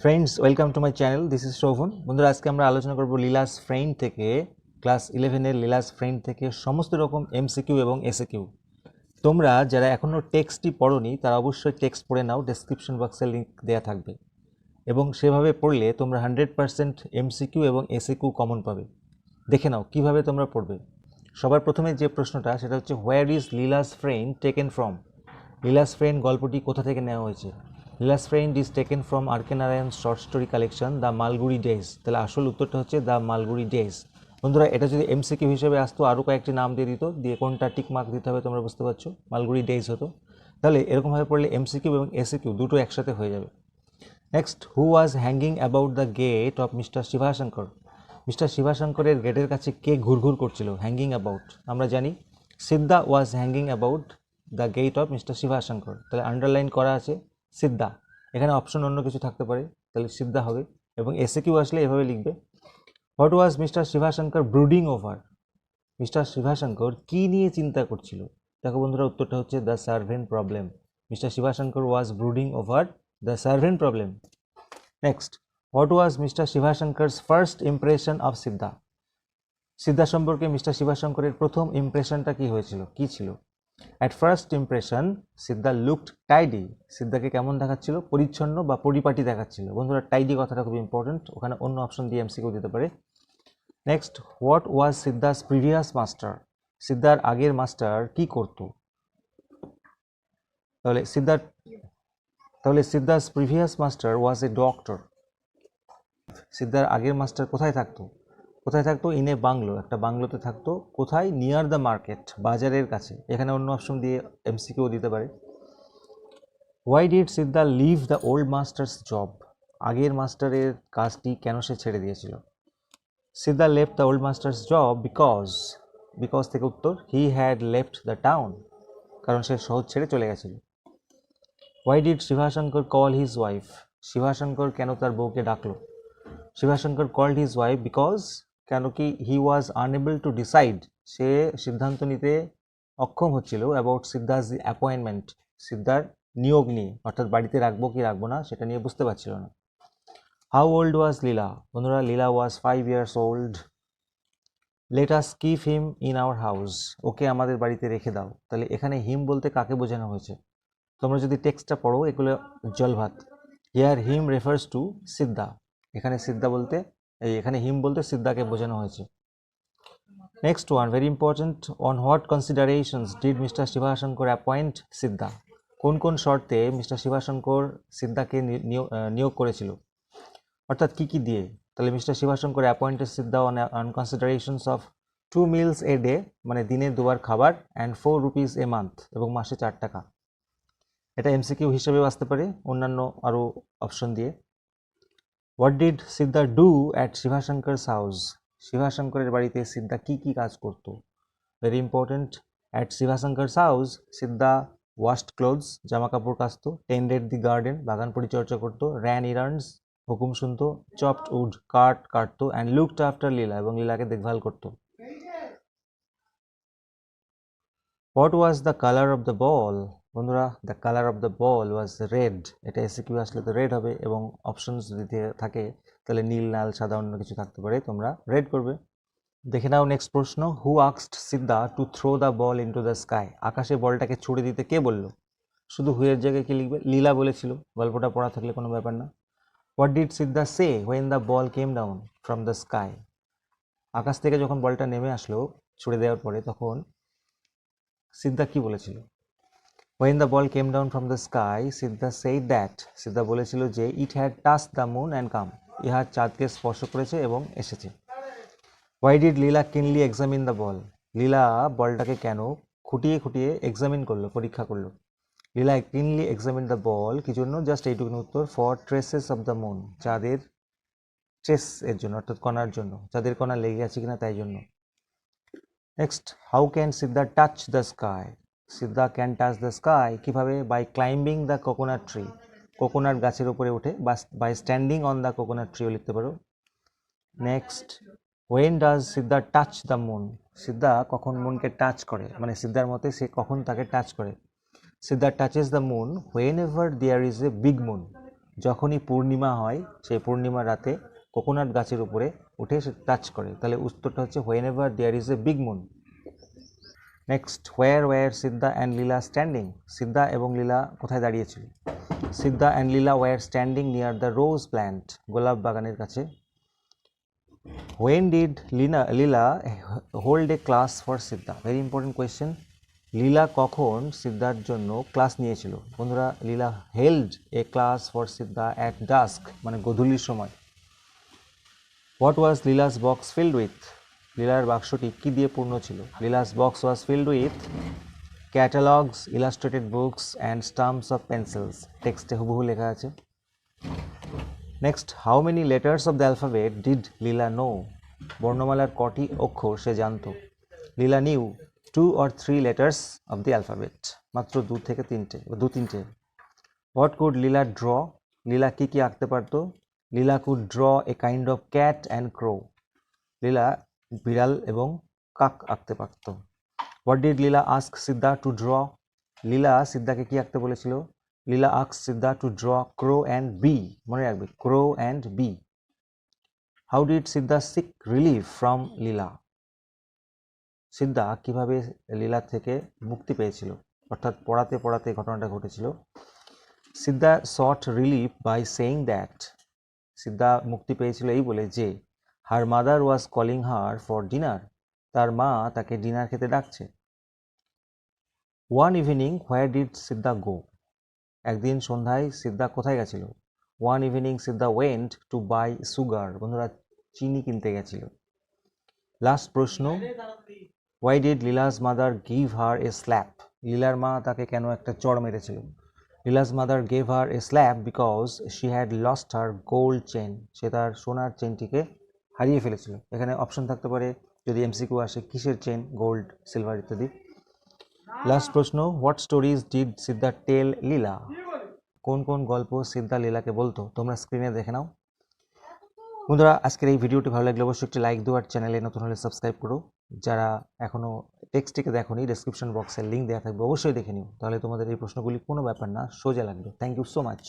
Friends, welcome to my channel. This is Shovan. বন্ধুরা, আজকে আমরা আলোচনা করব লীলাস ফ্রেন্ড থেকে, ক্লাস 11-এর লীলাস ফ্রেন্ড থেকে সমস্ত রকম এমসিকিউ এবং এসএকিউ। তোমরা যারা এখনও টেক্সটটি পড়োনি তারা অবশ্যই টেক্সট পড়ে নাও, ডেসক্রিপশন বক্সে লিঙ্ক দেওয়া থাকবে, এবং সেভাবে পড়লে তোমরা 100% এমসিকিউ এবং এসএকিউ কমন পাবে। দেখে নাও কিভাবে তোমরা পড়বে। সবার প্রথমে যে প্রশ্নটা সেটা হচ্ছে, where is Leela's friend taken from? Leela's friend গল্পটি কোথা থেকে নেওয়া হয়েছে? Leela's friend is taken from R K. Narayan short story collection the Malgudi days. তাহলে আসল উত্তরটা হচ্ছে দ্য মালগুড়ি ডেজ। বন্ধুরা, এটা যদি এমসিকিউ হিসেবে আসতো আরও কয়েকটি নাম দিয়ে দিত, দিয়ে কোনটা টিক মার্ক দিতে হবে তোমরা বুঝতে পারছো, মালগুড়ি ডেজ হতো। তাহলে এরকমভাবে পড়লে এমসিকিউ এবং এসিকিউ দুটো একসাথে হয়ে যাবে। Next, who was hanging about the gate of mister Shivashankar? Mister শিবাশঙ্করের গেটের কাছে কে ঘুরঘুর করছিল? হ্যাঙ্গিং অ্যাবাউট আমরা জানি Siddha was hanging about the gate of mister Shivashankar. তাহলে আন্ডারলাইন করা আছে সিদ্ধা। এখানে অপশন অন্য কিছু থাকতে পারে, তাহলে সিদ্ধা হবে। এবং এসএকিউ আসলে এভাবে লিখবে, what was mister Shivashankar brooding over? Mister Shivashankar কী নিয়ে চিন্তা করছিল? দেখো বন্ধুরা, উত্তরটা হচ্ছে the servant problem. Mister Shivashankar was brooding over the servant problem. Next, what was mister Shivashankar's first impression of Siddha? Siddha সম্পর্কে মিস্টার শিবাশঙ্করের প্রথম ইমপ্রেশনটা কি হয়েছিল, কি ছিল? At first impression Siddha looked tidy. সিদ্ধাকে কেমন দেখাচ্ছিল? পরিচ্ছন্ন বা পরিপাটি দেখাচ্ছিল। বন্ধুরা, টাইডি কথাটা খুব ইম্পর্টেন্ট, ওখানে অন্য অপশন দিয়ে এমসিকিউ দিতে পারে। Next, what was Siddha's previous master? সিদ্ধার আগের মাস্টার কি করতো? তাহলে Siddha's previous master was a doctor. সিদ্ধার আগের মাস্টার কোথায় থাকতো? কোথায় থাকতো? ইন এ বাংলো, একটা বাংলোতে থাকতো। কোথায়? নিয়ার দ্য মার্কেট, বাজারের কাছে। এখানে অন্য অপশন দিয়ে এমসিকিউ দিতে পারে। Why did Siddha leave the old master's job? আগের মাস্টারের কাজটি কেন সে ছেড়ে দিয়েছিল? Siddha left the old master's job because থেকে উত্তর, he had left the town, কারণ সে শহর ছেড়ে চলে গেছিল। Why did Shivashankar call his wife? Shivashankar কেন তার বউকে ডাকলো? Shivashankar called his wife because, কেন কি he was unable to decide, সে সিদ্ধান্ত নিতে অক্ষম হচ্ছিল, অ্যাবাউট সিদ্ধাস অ্যাপয়েন্টমেন্ট, সিদ্ধার নিয়োগ নিয়ে, অর্থাৎ বাড়িতে রাখবো কি রাখবো না সেটা নিয়ে বুঝতে পারছিল না। How old was Leela? বন্ধুরা, Leela was 5 years old. Let us keep him in our house, ওকে আমাদের বাড়িতে রেখে দাও। তাহলে এখানে হিম বলতে কাকে বোঝানো হয়েছে? তোমরা যদি টেক্সটটা পড়ো এগুলো জলভাত। Here him refers to Siddha. এখানে সিদ্ধা বলতে এখানে হিম বলতে সিদ্ধাকে বোঝানো হয়েছে। Next one, very important, on what considerations did mister Shivashankar appoint Siddha? কোন কোন শর্তে মিস্টার শিবাশঙ্কর সিদ্ধাকে নিয়োগ করেছিল, অর্থাৎ কি কি দিয়ে? তাহলে mister Shivashankar appointed Siddha on considerations of 2 meals a day, মানে দিনে দুবার খাবার, অ্যান্ড 4 rupees a month, এবং মাসে 4 টাকা। এটা এমসিকিউ হিসেবেও আসতে পারে অন্যান্য আরও অপশন দিয়ে। What did Siddha do at Shivashankar's house? শিবাশঙ্করের বাড়িতে সিদ্ধা কি কি কাজ করতো? Very important, at Shivashankar's house Siddha washed clothes, জামা কাপড় কাচতো, টেন্ডেড দি গার্ডেন, বাগান পরিচর্যা করতো, র্যান ইরার্নস, হুকুম শুনতো, চপড উড, কাটতো, অ্যান্ড লুকড আফটার লীলা, এবং লীলাকে দেখভাল করতো। What was the colour of the ball? বন্ধুরা, the colour of the ball was red. এটা এসিকিউ আসলে তো রেড হবে, এবং অপশনস যদি থাকে তাহলে নীল, লাল, সাদা, অন্য কিছু থাকতে পারে, তোমরা রেড করবে। দেখে নাও নেক্সট প্রশ্ন, who asked Siddha to throw the ball into the sky? আকাশে বলটাকে ছুড়ে দিতে কে বললো? শুধু হুয়ের জায়গায় কি লিখবে? লীলা বলেছিল, গল্পটা পড়া থাকলে কোনো ব্যাপার না। What did Siddha say when the ball came down from the sky? আকাশ থেকে যখন বলটা নেমে আসলো ছুড়ে দেওয়ার পরে, তখন সিদ্ধা কি বলেছিল? When the ball came down from the sky, Siddha said that, সিদ্ধা বলেছিল যে it had touched the moon and come, ইহা চাঁদকে স্পর্শ করেছে এবং এসেছে। Why did Leela keenly examine the ball? লীলা বলটাকে কেন খুঁটিয়ে খুঁটিয়ে এক্সামিন করলো, পরীক্ষা করলো? লীলা keenly examined the ball কি জন্য? জাস্ট এইটুকুনি উত্তর, for traces of the moon, চাঁদের ট্রেস এর জন্য, অর্থাৎ কণার জন্য, চাঁদের কণা লেগে আছে কিনা তাই জন্য। Next, how can Siddha touch the sky? Siddha can touch the sky কিভাবে? By climbing the coconut tree, coconut গাছের উপরে উঠে, বা by standing on the coconut ট্রিও লিখতে পারো। Next, when does Siddha touch the moon? Siddha কখন মুনকে টাচ করে, মানে সিদ্ধার মতে সে কখন তাকে টাচ করে? Siddha touches the moon whenever there is a big moon, যখনই পূর্ণিমা হয় সেই পূর্ণিমার রাতে কোকোনাট গাছের উপরে উঠে সে টাচ করে, তাহলে উত্তরটা হচ্ছে whenever there is a big moon. Next, where were Siddha and Leela standing? Siddha এবং লীলা কোথায় দাঁড়িয়েছিল? Siddha and Leela were standing near the rose plant, গোলাপ বাগানের কাছে। When did Leela hold a class for Siddha? Very important question. Leela কখন সিদ্ধার জন্য ক্লাস নিয়েছিল? বন্ধুরা, Leela held a class for Siddha at dusk, মানে গধূলির সময়। What was Leela's box filled with? লীলার বাক্সটি কী দিয়ে পূর্ণ ছিল? Leela's box was filled with catalogues, illustrated books and stumps of pencils. টেক্সটে হুবহু লেখা আছে। Next, how many letters of the alphabet did Leela know? বর্ণমালার কটি অক্ষর সে জানত? Leela knew 2 or 3 letters of the alphabet, মাত্র দু তিনটে। What could Leela draw? Leela কি কি আঁকতে পারতো? Leela could draw a kind of cat and crow. Leela বিড়াল এবং কাক আঁকতে পারত। What did Leela ask Siddha to draw? Leela সিদ্ধাকে কি আঁকতে বলেছিল? Leela ask Siddha to draw crow and B, মনে রাখবে, crow and B. How did Siddha seek relief from Leela? Siddha কিভাবে লীলা থেকে মুক্তি পেয়েছিল, অর্থাৎ পড়াতে পড়াতে ঘটনাটা ঘটেছিল। Siddha sought relief by saying that, Siddha মুক্তি পেয়েছিল এই বলে যে her mother was calling her for dinner, তার মা তাকে ডিনার খেতে ডাকছে। One evening where did Siddha go? একদিন সন্ধ্যায় সিদ্ধা কোথায় গেছিল? One evening Siddha went to buy sugar, বন্ধুরা চিনি কিনতে গেছিল। লাস্ট প্রশ্ন, why did Leela's mother give her a slap? লীলার মা তাকে কেন একটা চড় মেরেছিল? Leela's mother gave her a slap because she had lost her gold chain, সে তার সোনার চেনটিকে হারিয়ে ফেলেছিল। এখানে অপশন থাকতে পারে যদি এমসিকিউ আসে, কিসের চেন, গোল্ড, সিলভার ইত্যাদি। লাস্ট প্রশ্ন, হোয়াট স্টোরিজ ডিড সিদ্ধা টেল লীলা? কোন কোন গল্প সিদ্ধা লীলাকে বলতো? তোমরা স্ক্রিনে দেখে নাও। বন্ধুরা, আজকের এই ভিডিওটি ভালো লাগলে অবশ্যই একটি লাইক দিও, আর চ্যানেলে নতুন হলে সাবস্ক্রাইব করো। যারা এখনও টেক্সটটিকে দেখোনি, ডেসক্রিপশন বক্সে লিঙ্ক দেওয়া থাকবে, অবশ্যই দেখে নিও, তাহলে তোমাদের এই প্রশ্নগুলি কোনো ব্যাপার না, সোজা লাগবে। Thank you so much.